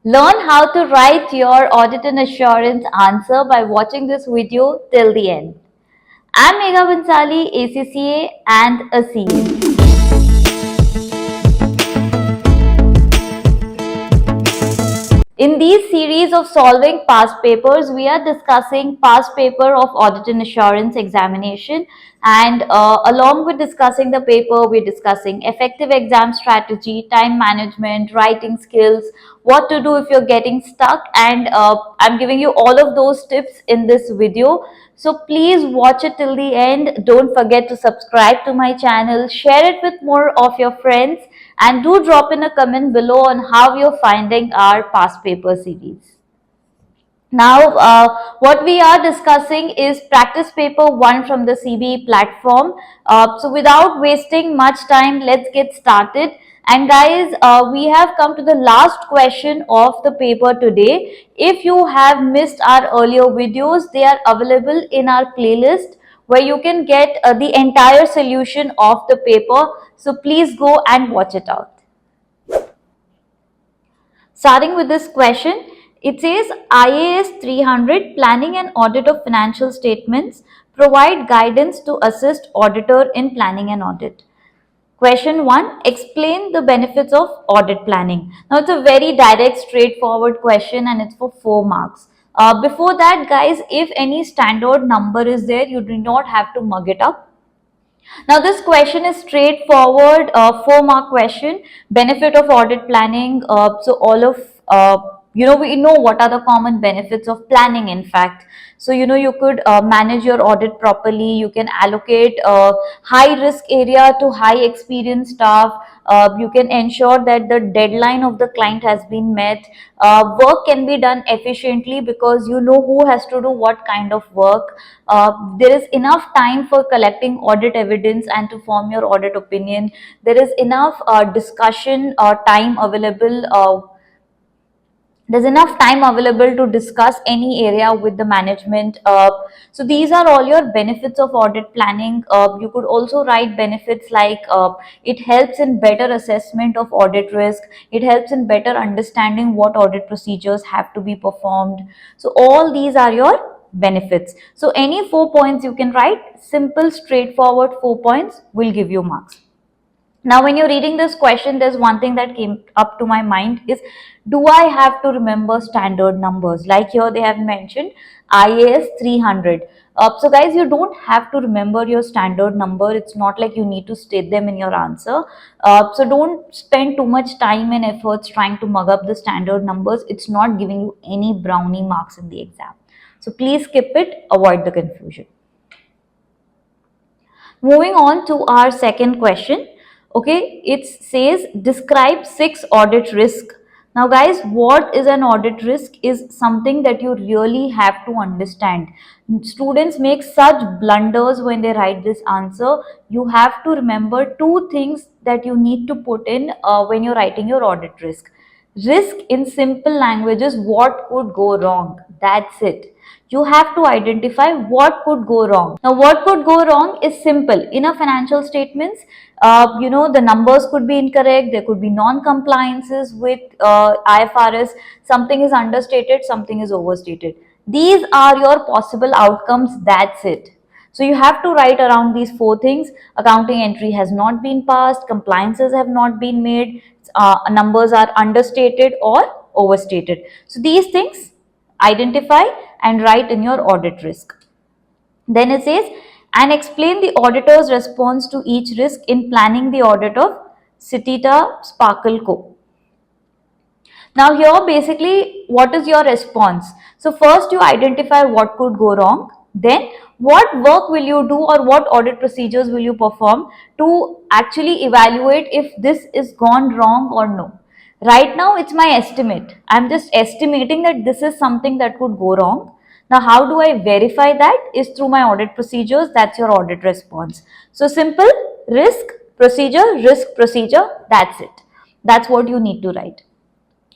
Learn how to write your audit and assurance answer by watching this video till the end. I'm Megha Bansali, ACCA and a CA. In these series of solving past papers, we are discussing past paper of audit and assurance examination, and along with discussing the paper, we're discussing effective exam strategy, time management, writing skills, what to do if you're getting stuck, and I'm giving you all of those tips in this video. So please watch it till the end. Don't forget to subscribe to my channel, share it with more of your friends, and do drop in a comment below on how you're finding our past paper series. Now, what we are discussing is practice paper 1 from the CBE platform. So without wasting much time, let's get started. And guys, we have come to the last question of the paper today. If you have missed our earlier videos, they are available in our playlist where you can get the entire solution of the paper. So please go and watch it out. Starting with this question, it says IAS 300 Planning and Audit of Financial Statements provide guidance to assist auditor in planning and audit. Question 1, explain the benefits of audit planning. Now it's a very direct, straightforward question and it's for 4 marks. Before that, guys, if any standard number is there, you do not have to mug it up. Now this question is straightforward, 4 mark question, benefit of audit planning. So all of, we know what are the common benefits of planning in fact. So, you could manage your audit properly, you can allocate high risk area to high experienced staff, you can ensure that the deadline of the client has been met, work can be done efficiently because you know who has to do what kind of work, there is enough time for collecting audit evidence and to form your audit opinion, there is enough discussion time available, there's enough time available to discuss any area with the management. So these are all your benefits of audit planning. You could also write benefits like it helps in better assessment of audit risk, it helps in better understanding what audit procedures have to be performed. So all these are your benefits. So any 4 points you can write, simple straightforward 4 points will give you marks. Now, when you're reading this question, there's one thing that came up to my mind is, do I have to remember standard numbers? Like here they have mentioned IAS 300. So guys, you don't have to remember your standard number. It's not like you need to state them in your answer. So don't spend too much time and efforts trying to mug up the standard numbers. It's not giving you any brownie marks in the exam. So please skip it, avoid the confusion. Moving on to our second question. Okay, it says describe 6 audit risk. Now guys, what is an audit risk is something that you really have to understand. Students make such blunders when they write this answer. You have to remember 2 things that you need to put in when you're writing your audit risk. Risk in simple language is what could go wrong. That's it. You have to identify what could go wrong. Now, what could go wrong is simple. In a financial statements, the numbers could be incorrect. There could be non-compliances with IFRS. Something is understated, something is overstated. These are your possible outcomes. That's it. So you have to write around these 4 things. Accounting entry has not been passed, compliances have not been made, numbers are understated or overstated. So these things identify and write in your audit risk. Then it says, and explain the auditor's response to each risk in planning the audit of Citita Sparkle Co. Now here basically what is your response? So first you identify what could go wrong, then what work will you do or what audit procedures will you perform to actually evaluate if this is gone wrong or no. Right now it's my estimate. I'm just estimating that this is something that could go wrong. Now how do I verify that is through my audit procedures. That's your audit response. So simple, risk, procedure, that's it. That's what you need to write.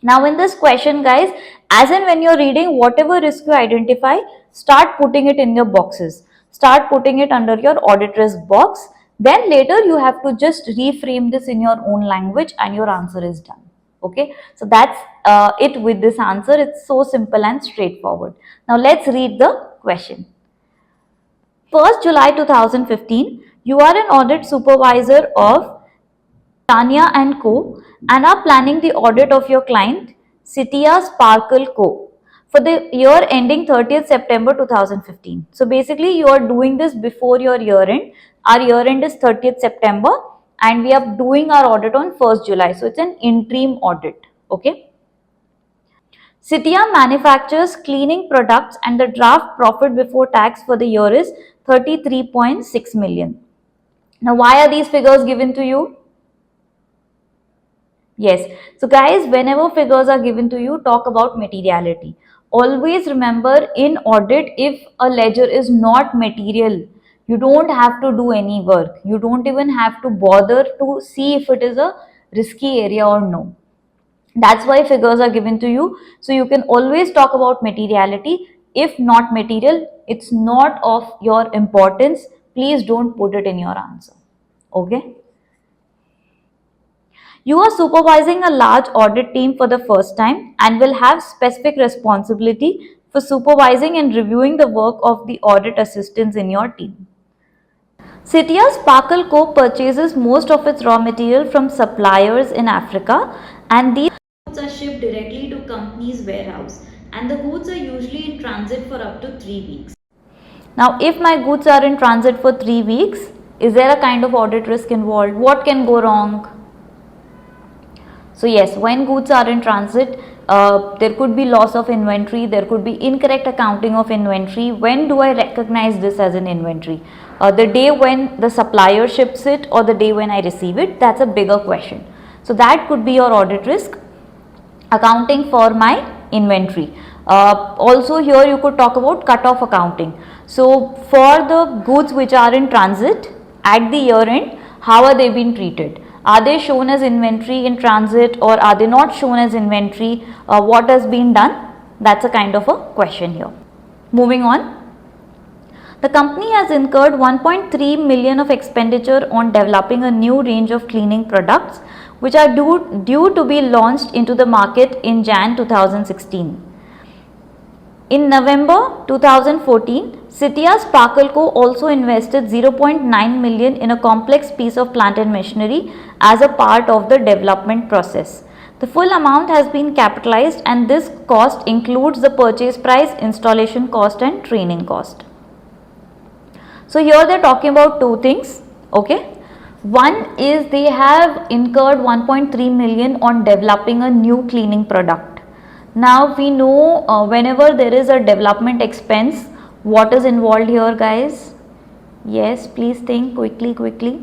Now in this question guys, as in when you're reading, whatever risk you identify, start putting it in your boxes. Start putting it under your audit risk box. Then later you have to just reframe this in your own language and your answer is done. Okay, so that's it with this answer. It's so simple and straightforward. Now let's read the question. 1st July 2015, you are an audit supervisor of Tanya and Co. and are planning the audit of your client, Citia Sparkle Co. for the year ending 30th September 2015. So basically you are doing this before your year end. Our year end is 30th September and we are doing our audit on 1st July. So it's an interim audit. Okay. Citia manufactures cleaning products and the draft profit before tax for the year is 33.6 million. Now why are these figures given to you? Yes. So guys, whenever figures are given to you, talk about materiality. Always remember in audit, if a ledger is not material, you don't have to do any work. You don't even have to bother to see if it is a risky area or no. That's why figures are given to you. So you can always talk about materiality. If not material, it's not of your importance. Please don't put it in your answer. Okay. You are supervising a large audit team for the first time and will have specific responsibility for supervising and reviewing the work of the audit assistants in your team. Citia Sparkle Co. purchases most of its raw material from suppliers in Africa, and these goods are shipped directly to company's warehouse, and the goods are usually in transit for up to 3 weeks. Now, if my goods are in transit for 3 weeks, is there a kind of audit risk involved? What can go wrong? So yes, when goods are in transit, there could be loss of inventory, there could be incorrect accounting of inventory. When do I recognize this as an inventory? The day when the supplier ships it or the day when I receive it? That's a bigger question. So that could be your audit risk. Accounting for my inventory. Also here you could talk about cut-off accounting. So for the goods which are in transit at the year end, how are they being treated? Are they shown as inventory in transit or are they not shown as inventory? What has been done? That's a kind of a question here. Moving on. The company has incurred 1.3 million of expenditure on developing a new range of cleaning products which are due to be launched into the market in Jan 2016. In November 2014, Citia Sparkle Co. also invested 0.9 million in a complex piece of plant and machinery as a part of the development process. The full amount has been capitalized and this cost includes the purchase price, installation cost and training cost. So here they are talking about two things. Okay. One is they have incurred 1.3 million on developing a new cleaning product. Now we know whenever there is a development expense, what is involved here guys? Yes, please think quickly.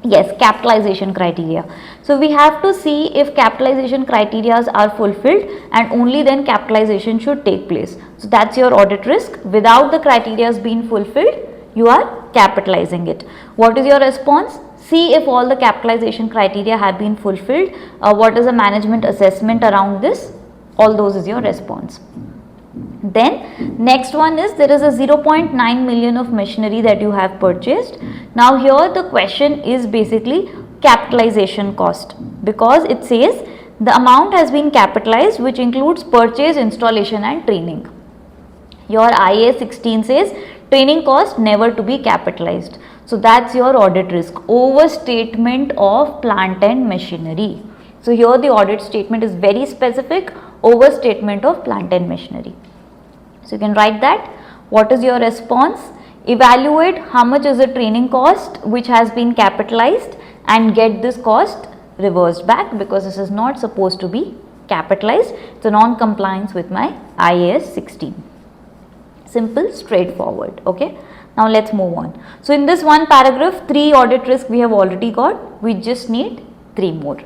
Yes, capitalization criteria. So we have to see if capitalization criteria are fulfilled and only then capitalization should take place. So that's your audit risk. Without the criteria being fulfilled, you are capitalizing it. What is your response? See if all the capitalization criteria have been fulfilled. What is the management assessment around this? All those is your response. Then next one is there is a 0.9 million of machinery that you have purchased. Now here the question is basically capitalization cost, because it says the amount has been capitalized which includes purchase, installation and training. Your IA 16 says training cost never to be capitalized. So that's your audit risk, overstatement of plant and machinery. So here the audit statement is very specific, overstatement of plant and machinery. So you can write that. What is your response? Evaluate how much is the training cost which has been capitalized and get this cost reversed back, because this is not supposed to be capitalized. It's a non-compliance with my IAS 16. Simple, straightforward. Okay. Now let's move on. So in this one paragraph, 3 audit risk we have already got. We just need 3 more.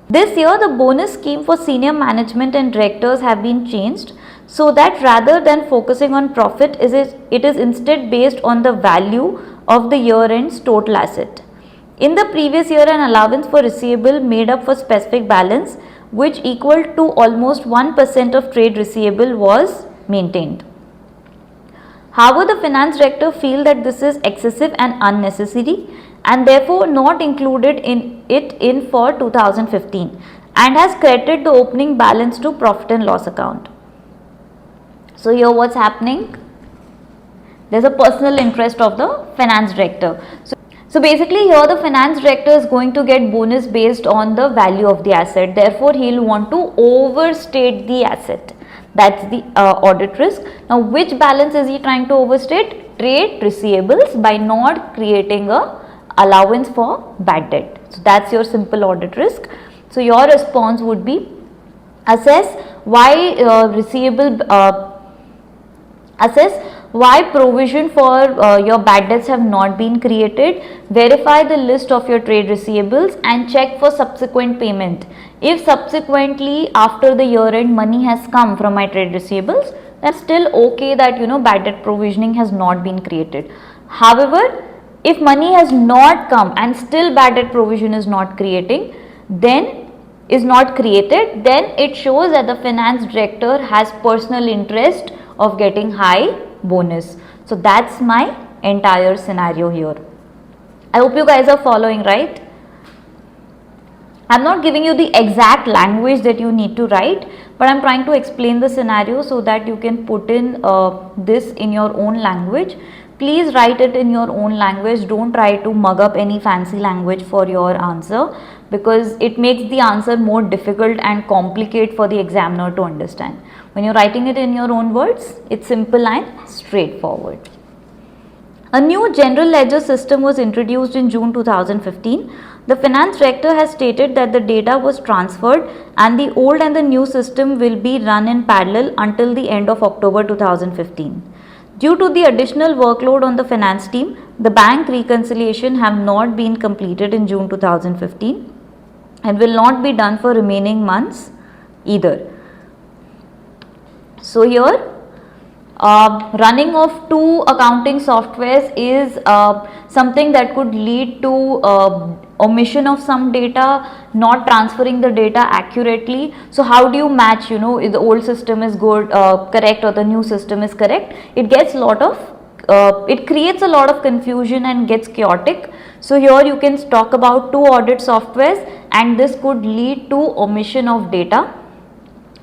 This year the bonus scheme for senior management and directors have been changed, so that rather than focusing on profit, it is instead based on the value of the year end's total asset. In the previous year, an allowance for receivable made up for specific balance which equal to almost 1% of trade receivable was maintained. However, the finance director feel that this is excessive and unnecessary and therefore not included in it in for 2015 and has credited the opening balance to profit and loss account. So here what's happening? There's a personal interest of the finance director. So basically here the finance director is going to get bonus based on the value of the asset. Therefore, he'll want to overstate the asset. That's the audit risk. Now, which balance is he trying to overstate? Trade receivables, by not creating a allowance for bad debt. So that's your simple audit risk. So your response would be assess why provision for your bad debts have not been created, verify the list of your trade receivables and check for subsequent payment. If subsequently after the year end money has come from my trade receivables, that's still okay that bad debt provisioning has not been created. However, if money has not come and still bad debt provision is not created, then it shows that the finance director has personal interest of getting high bonus. So that's my entire scenario here. I hope you guys are following, right? I'm not giving you the exact language that you need to write, but I'm trying to explain the scenario so that you can put in this in your own language. Please write it in your own language. Don't try to mug up any fancy language for your answer, because it makes the answer more difficult and complicated for the examiner to understand. When you're writing it in your own words, it's simple and straightforward. A new general ledger system was introduced in June 2015. The finance director has stated that the data was transferred and the old and the new system will be run in parallel until the end of October 2015. Due to the additional workload on the finance team, the bank reconciliation have not been completed in June 2015 and will not be done for remaining months either. So here running of two accounting softwares is something that could lead to omission of some data, not transferring the data accurately. So how do you match, if the old system is good, correct, or the new system is correct? It creates a lot of confusion and gets chaotic. So here you can talk about two audit softwares, and this could lead to omission of data,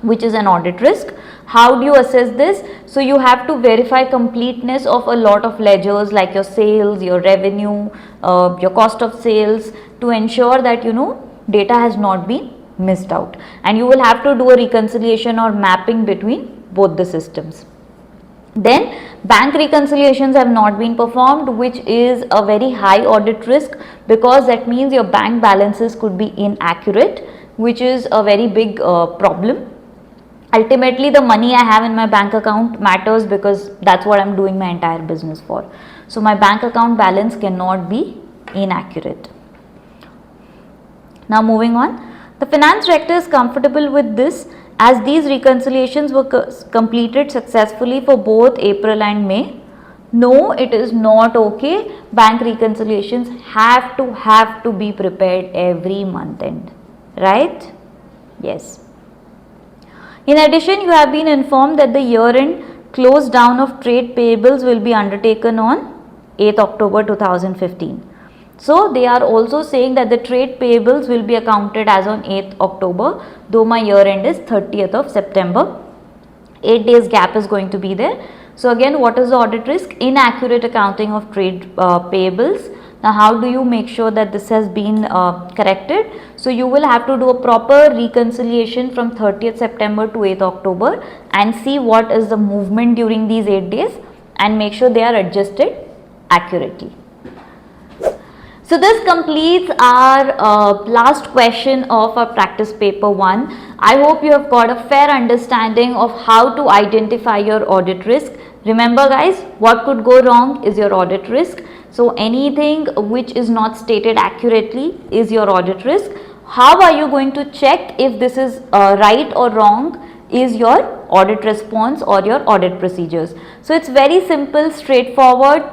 which is an audit risk. How do you assess this? So you have to verify completeness of a lot of ledgers like your sales, your revenue, your cost of sales, to ensure that data has not been missed out, and you will have to do a reconciliation or mapping between both the systems. Then bank reconciliations have not been performed, which is a very high audit risk, because that means your bank balances could be inaccurate, which is a very big problem. Ultimately, the money I have in my bank account matters, because that's what I'm doing my entire business for. So my bank account balance cannot be inaccurate. Now moving on, the finance director is comfortable with this, as these reconciliations were completed successfully for both April and May. No, it is not okay. Bank reconciliations have to be prepared every month end, right? Yes. In addition, you have been informed that the year-end close down of trade payables will be undertaken on 8th October 2015. So they are also saying that the trade payables will be accounted as on 8th October, though my year-end is 30th of September. 8 days gap is going to be there. So again, what is the audit risk? Inaccurate accounting of trade payables. Now, how do you make sure that this has been corrected? So you will have to do a proper reconciliation from 30th September to 8th October and see what is the movement during these 8 days and make sure they are adjusted accurately. So this completes our last question of our practice paper 1. I hope you have got a fair understanding of how to identify your audit risk. Remember guys, what could go wrong is your audit risk. So anything which is not stated accurately is your audit risk. How are you going to check if this is right or wrong is your audit response or your audit procedures. So it's very simple, straightforward,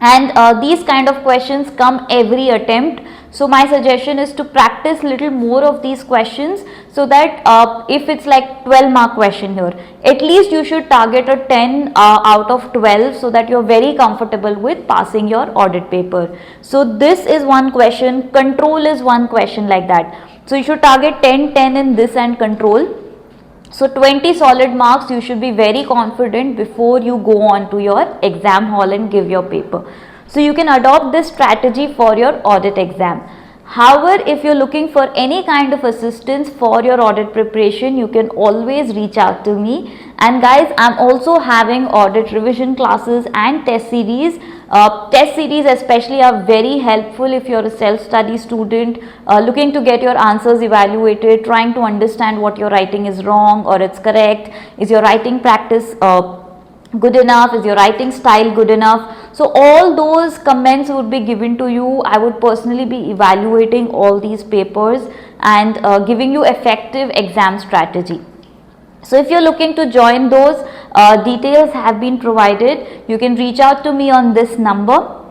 and these kind of questions come every attempt. So my suggestion is to practice little more of these questions, so that if it's like 12 mark question here, at least you should target a 10 out of 12, so that you're very comfortable with passing your audit paper. So this is one question, control is one question like that. So you should target 10, 10 in this and control. So 20 solid marks you should be very confident before you go on to your exam hall and give your paper. So you can adopt this strategy for your audit exam. However, if you're looking for any kind of assistance for your audit preparation, you can always reach out to me. And guys, I'm also having audit revision classes and test series. Test series especially are very helpful if you're a self-study student looking to get your answers evaluated, trying to understand what your writing is wrong or it's correct, is your writing practice good enough, is your writing style good enough. So all those comments would be given to you. I would personally be evaluating all these papers and giving you effective exam strategy. So if you're looking to join those, details have been provided. You can reach out to me on this number.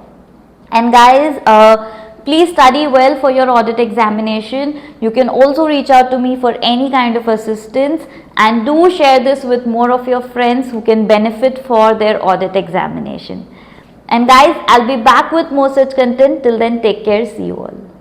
And guys, please study well for your audit examination. You can also reach out to me for any kind of assistance, and do share this with more of your friends who can benefit for their audit examination. And guys, I'll be back with more such content. Till then, take care. See you all.